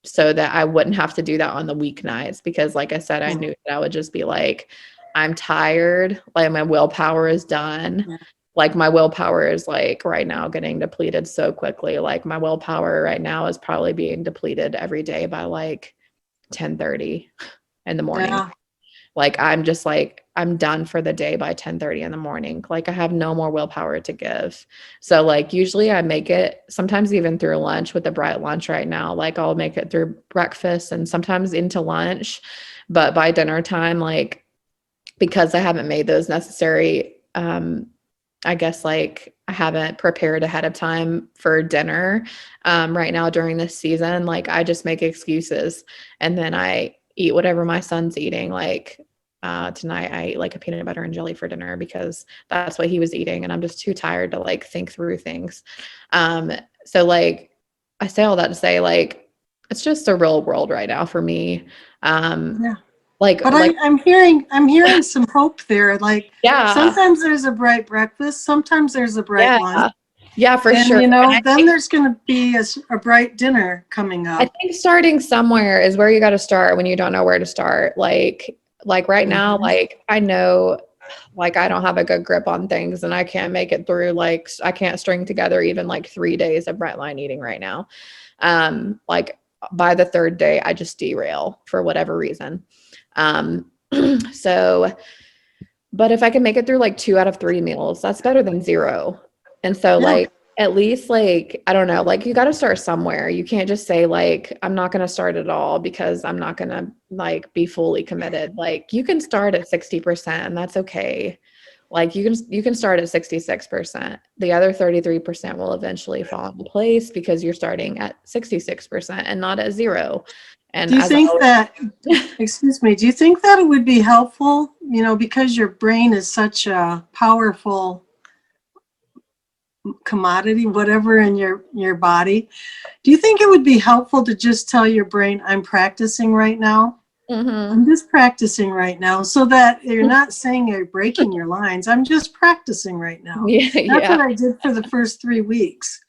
so that I wouldn't have to do that on the weeknights. Because like I said, I knew that I would just be like, I'm tired. Like my willpower is done. Yeah. Like my willpower is like right now getting depleted so quickly. Like my willpower right now is probably being depleted every day by like 10:30 in the morning. Yeah. Like I'm just like I'm done for the day by 10:30 in the morning. Like I have no more willpower to give. So like usually I make it sometimes even through lunch with a bright lunch right now. Like I'll make it through breakfast and sometimes into lunch. But by dinner time, like because I haven't made those necessary I guess like I haven't prepared ahead of time for dinner right now during this season. Like I just make excuses and then I eat whatever my son's eating. Like tonight I ate like a peanut butter and jelly for dinner because that's what he was eating and I'm just too tired to like think through things. So like I say all that to say like it's just a real world right now for me. Yeah. Like But like I'm hearing some hope there. Like yeah. sometimes there's a bright breakfast, sometimes there's a bright Yeah. lunch, Yeah, for and sure. And I then think there's going to be a bright dinner coming I up. think starting somewhere is where you got to start when you don't know where to start. Like right now, Mhm. like I know like I don't have a good grip on things and I can't make it through like I can't string together even like 3 days of bright line eating right now. Like by the third day I just derail for whatever reason. Um so but if I can make it through like 2 out of 3 meals, that's better than 0. And so Yeah. like at least like I don't know, like you got to start somewhere. You can't just say like I'm not going to start at all because I'm not going to like be fully committed. Like you can start at 60% and that's okay. Like you can start at 66%. The other 33% will eventually fall into place because you're starting at 66% and not at 0. Do And you as I think always that, excuse me, do you think that it would be helpful, because your brain is such a powerful commodity, whatever in your body, do you think it would be helpful to just tell your brain, I'm practicing right now? Mhm. I'm just practicing right now, so that you're not saying you're breaking your lines. I'm just practicing right now. Yeah, That's yeah. what I did for the first 3 weeks.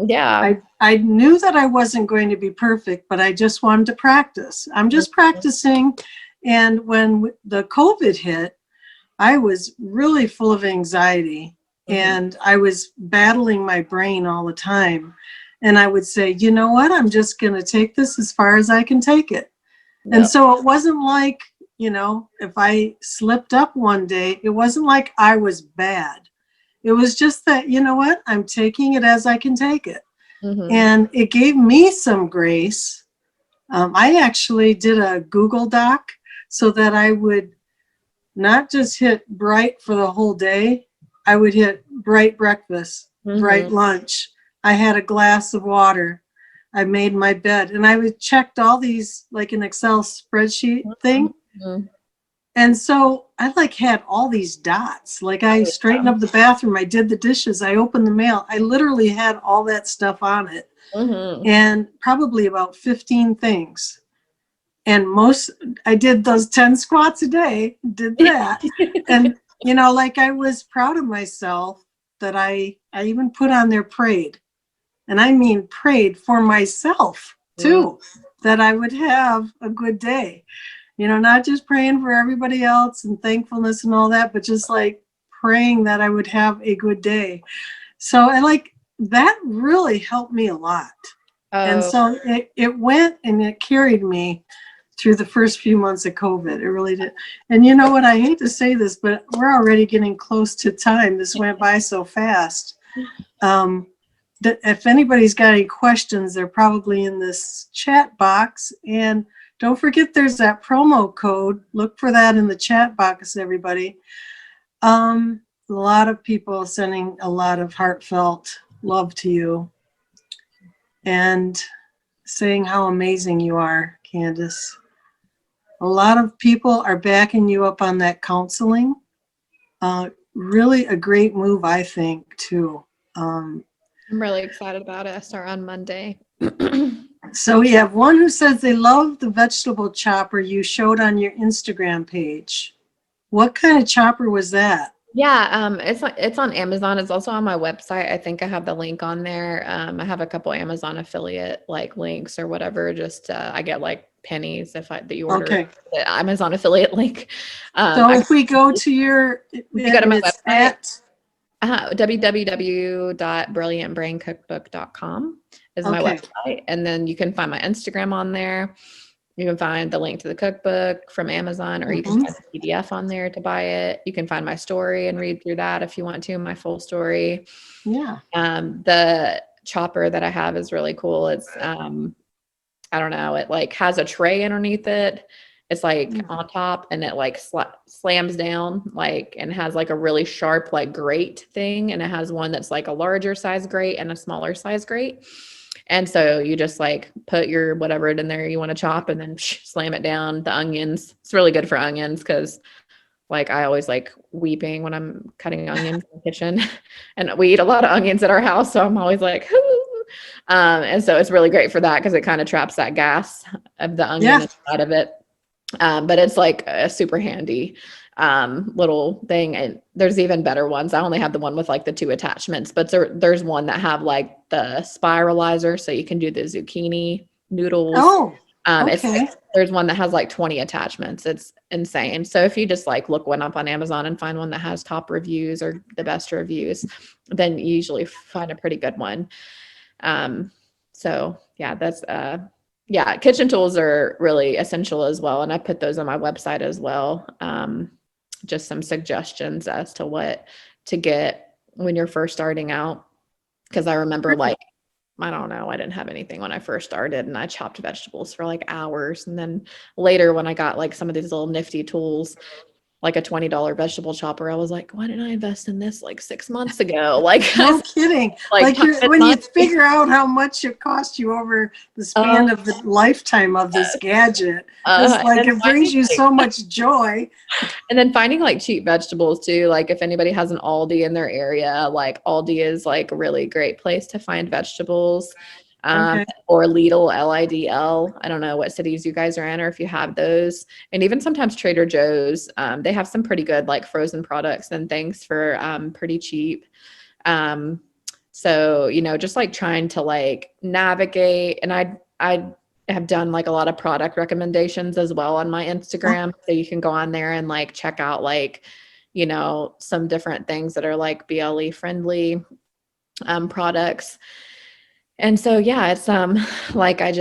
Yeah. I knew that I wasn't going to be perfect, but I just wanted to practice. I'm just practicing. And when the COVID hit, I was really full of anxiety Mhm. and I was battling my brain all the time. And I would say, you know what? I'm just going to take this as far as I can take it. And Yep. so it wasn't like, if I slipped up one day, it wasn't like I was bad. It was just that, you know what? I'm taking it as I can take it. Mhm. And it gave me some grace. I actually did a Google Doc so that I would not just hit bright for the whole day. I would hit bright breakfast, bright Mhm. lunch. I had a glass of water. I made my bed and I would checked all these like an Excel spreadsheet thing. Mhm. And so I like had all these dots. Like I straightened Yeah. up the bathroom, I did the dishes, I opened the mail. I literally had all that stuff on it Mhm. and probably about 15 things. And I did those 10 squats a day, did that. And, like I was proud of myself that I even put on there prayed. And I mean, prayed for myself Mm. too, that I would have a good day. Not just praying for everybody else and thankfulness and all that, but just like praying that I would have a good day. So I like that really helped me a lot. And Oh, so it went and it carried me through the first few months of COVID. It really did. And you know what? I hate to say this, but we're already getting close to time. This went by so fast. That if anybody's got any questions, they're probably in this chat box. And don't forget there's that promo code. Look for that in the chat box, everybody. A lot of people sending a lot of heartfelt love to you and saying how amazing you are, Candace. A lot of people are backing you up on that counseling. Really a great move, I think, too. I'm really excited about it. I start on Monday. So we have one who says they love the vegetable chopper you showed on your Instagram page. What kind of chopper was that? Yeah, it's on Amazon. It's also on my website. I think I have the link on there. I have a couple Amazon affiliate like links or whatever. Just I get like pennies if that you order Okay. the Amazon affiliate link. So I if we go to your, If you go to and my it's website, at, www.brilliantbraincookbook.com is my okay. website, and then you can find my Instagram on there. You can find the link to the cookbook from Amazon, or you can Mhm. find the PDF on there to buy it. You can find my story and read through that if you want to, my full story. Yeah. The chopper that I have is really cool. It's I don't know, it like has a tray underneath it. It's like on top, and it like slams down like, and has like a really sharp like grate thing. And it has one that's like a larger size grate and a smaller size grate. And so you just like put your whatever in there you want to chop, and then slam it down. The onions, it's really good for onions because like I always like weeping when I'm cutting onions in the kitchen, and we eat a lot of onions at our house, so I'm always like, and so it's really great for that because it kind of traps that gas of the onion Yeah. inside of it. But it's like a super handy little thing. And there's even better ones. I only have the one with like the 2 attachments, but there's one that have like the spiralizer, so you can do the zucchini noodles. Oh, It's okay. like, there's one that has like 20 attachments. It's insane. So if you just like look one up on Amazon and find one that has top reviews or the best reviews, then you usually find a pretty good one. So yeah, that's yeah, kitchen tools are really essential as well. And I put those on my website as well. Just some suggestions as to what to get when you're first starting out. Cause I remember like, I don't know, I didn't have anything when I first started, and I chopped vegetables for like hours. And then later when I got like some of these little nifty tools, like a $20 vegetable chopper, I was like, why didn't I invest in this like 6 months ago? Like, No kidding. like Like time is when you money. figure out how much it cost you over the Uh, span of the lifetime of this gadget, it's and like then it brings you so much joy. finding like cheap vegetables too. Like if anybody has an Aldi in their area, like Aldi is like a really great place to find vegetables. Okay. Or Lidl, Lidl. I don't know what cities you guys are in, or if you have those. And even sometimes Trader Joe's, they have some pretty good like frozen products and things for pretty cheap. Um, so, just like trying to like navigate, and I have done like a lot of product recommendations as well on my Instagram. So you can go on there and like check out like, some different things that are like BLE friendly products. And so yeah, it's like I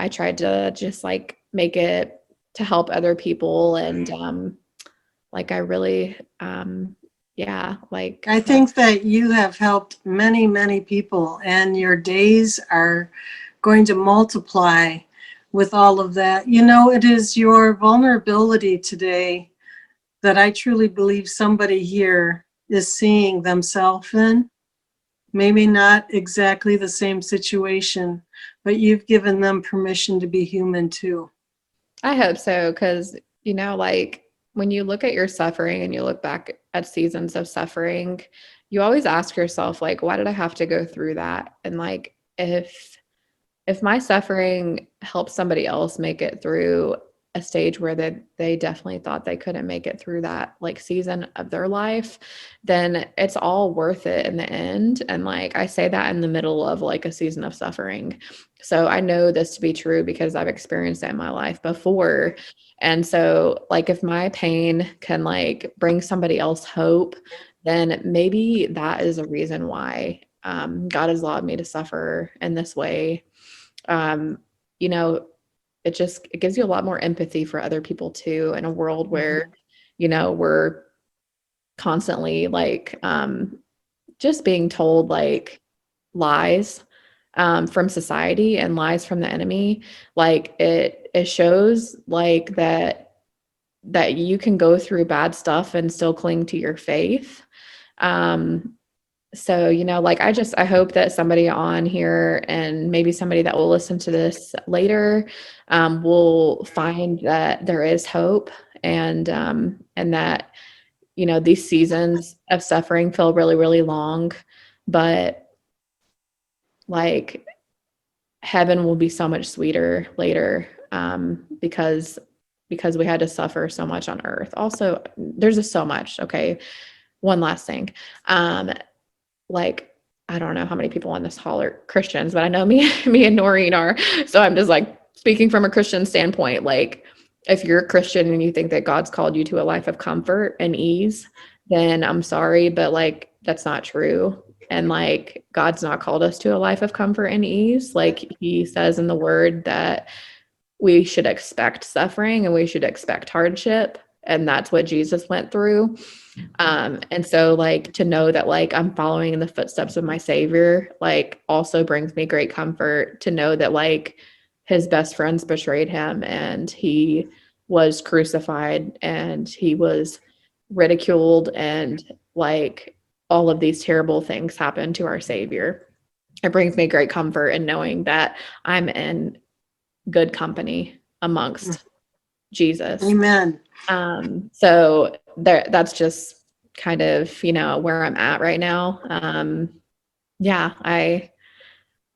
tried to just like make it to help other people, and like I really yeah, like I think that you have helped many, many people, and your days are going to multiply with all of that. It is your vulnerability today that I truly believe somebody here is seeing themselves in. Maybe not exactly the same situation, but you've given them permission to be human too. I hope so, because like when you look at your suffering and you look back at seasons of suffering, you always ask yourself, like, why did I have to go through that? And like if my suffering helps somebody else make it through a stage where they definitely thought they couldn't make it through that like season of their life, then it's all worth it in the end. And like I say that in the middle of like a season of suffering. So I know this to be true because I've experienced it in my life before. And so like if my pain can like bring somebody else hope, then maybe that is a reason why God has allowed me to suffer in this way. um, you know, it gives you a lot more empathy for other people too, in a world where, we're constantly like just being told like lies from society and lies from the enemy. Like it shows like that you can go through bad stuff and still cling to your faith. Um, So, like I hope that somebody on here, and maybe somebody that will listen to this later, will find that there is hope, and that, these seasons of suffering feel really, really long, but like heaven will be so much sweeter later, because we had to suffer so much on earth. Also, there's just so much, okay? one last thing. Like, I don't know how many people on this call are Christians, but I know me and Noreen are. So I'm just like speaking from a Christian standpoint. Like, if you're a Christian and you think that God's called you to a life of comfort and ease, then I'm sorry, but like, that's not true. And like, God's not called us to a life of comfort and ease. Like he says in the word that we should expect suffering and we should expect hardship. And that's what Jesus went through. And so like to know that like I'm following in the footsteps of my Savior, like also brings me great comfort to know that like his best friends betrayed him and he was crucified and he was ridiculed and like all of these terrible things happened to our Savior. It brings me great comfort in knowing that I'm in good company amongst Jesus. Amen. So that's just kind of, you know, where I'm at right now. Yeah,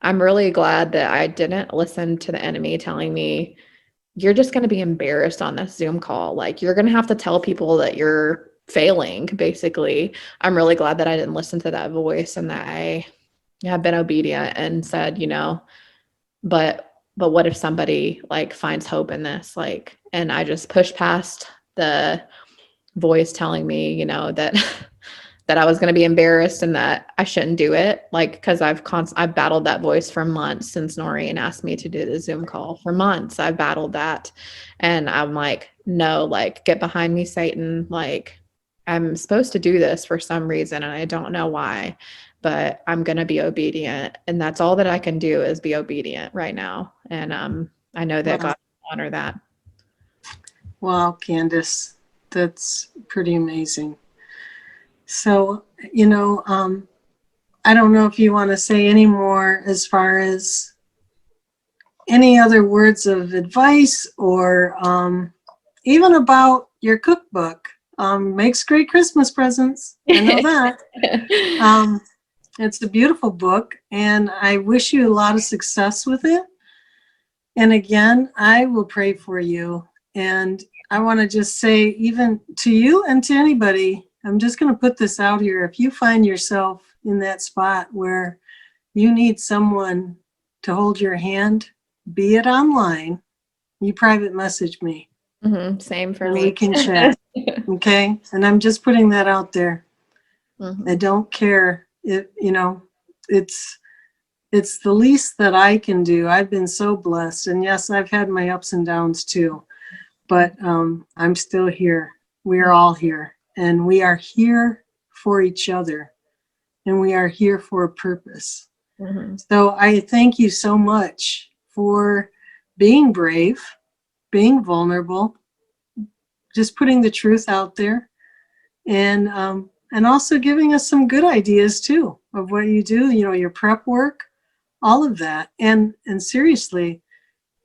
I'm really glad that I didn't listen to the enemy telling me you're just going to be embarrassed on this Zoom call. Like you're going to have to tell people that you're failing, basically. I'm really glad that I didn't listen to that voice and that I have been obedient and said, you know, but what if somebody like finds hope in this? Like, and I just pushed past the voice telling me, you know, that that I was going to be embarrassed and that I shouldn't do it. Like, because I've battled that voice for months since Noreen asked me to do the Zoom call. For months, I've battled that, and I'm like, no, like, get behind me, Satan. Like, I'm supposed to do this for some reason, and I don't know why, but I'm going to be obedient, and that's all that I can do is be obedient right now. And I know that God will honor that. Wow, Candace, that's pretty amazing. So, you know, I don't know if you want to say any more as far as any other words of advice or even about your cookbook. Makes great Christmas presents. I know that. It's a beautiful book, and I wish you a lot of success with it. And again, I will pray for you. And I want to just say, even to you and to anybody, I'm just going to put this out here. If you find yourself in that spot where you need someone to hold your hand, be it online, you private message me. Mm-hmm. Same for and me. We can chat. Okay. And I'm just putting that out there. Mm-hmm. I don't care. You know, it's the least that I can do. I've been so blessed. And yes, I've had my ups and downs too, but I'm still here. We're all here, and we are here for each other, and we are here for a purpose. Mm-hmm. So I thank you so much for being brave, being vulnerable, just putting the truth out there, and also giving us some good ideas too of what you do, you know, your prep work, all of that. And seriously,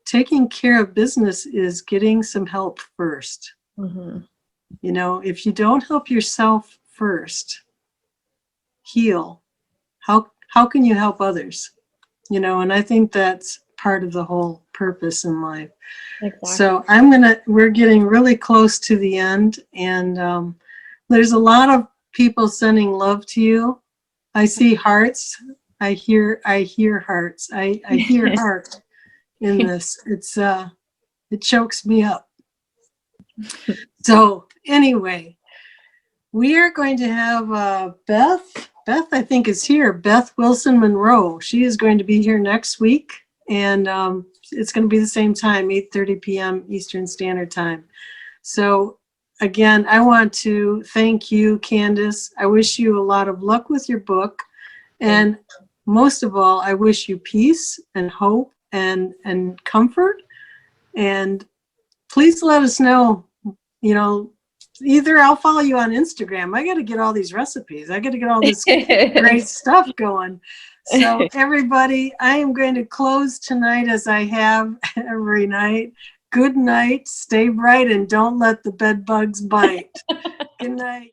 taking care of business is getting some help first. Mm-hmm. You know, if you don't help yourself first, heal, how can you help others? You know, and I think that's part of the whole purpose in life. Exactly. So we're getting really close to the end, and there's a lot of people sending love to you. I see hearts. I hear hearts. I hear heart in this. It chokes me up. So anyway, we are going to have Beth. Beth, I think, is here. Beth Wilson Monroe. She is going to be here next week, and it's going to be the same time, 8:30 p.m. Eastern Standard Time. So again, I want to thank you, Candace. I wish you a lot of luck with your book, and most of all, I wish you peace and hope and comfort. And please let us know, you know, either I'll follow you on Instagram. I got to get all these recipes. I got to get all this great stuff going. So everybody, I am going to close tonight as I have every night. Good night, stay bright, and don't let the bed bugs bite. Good night.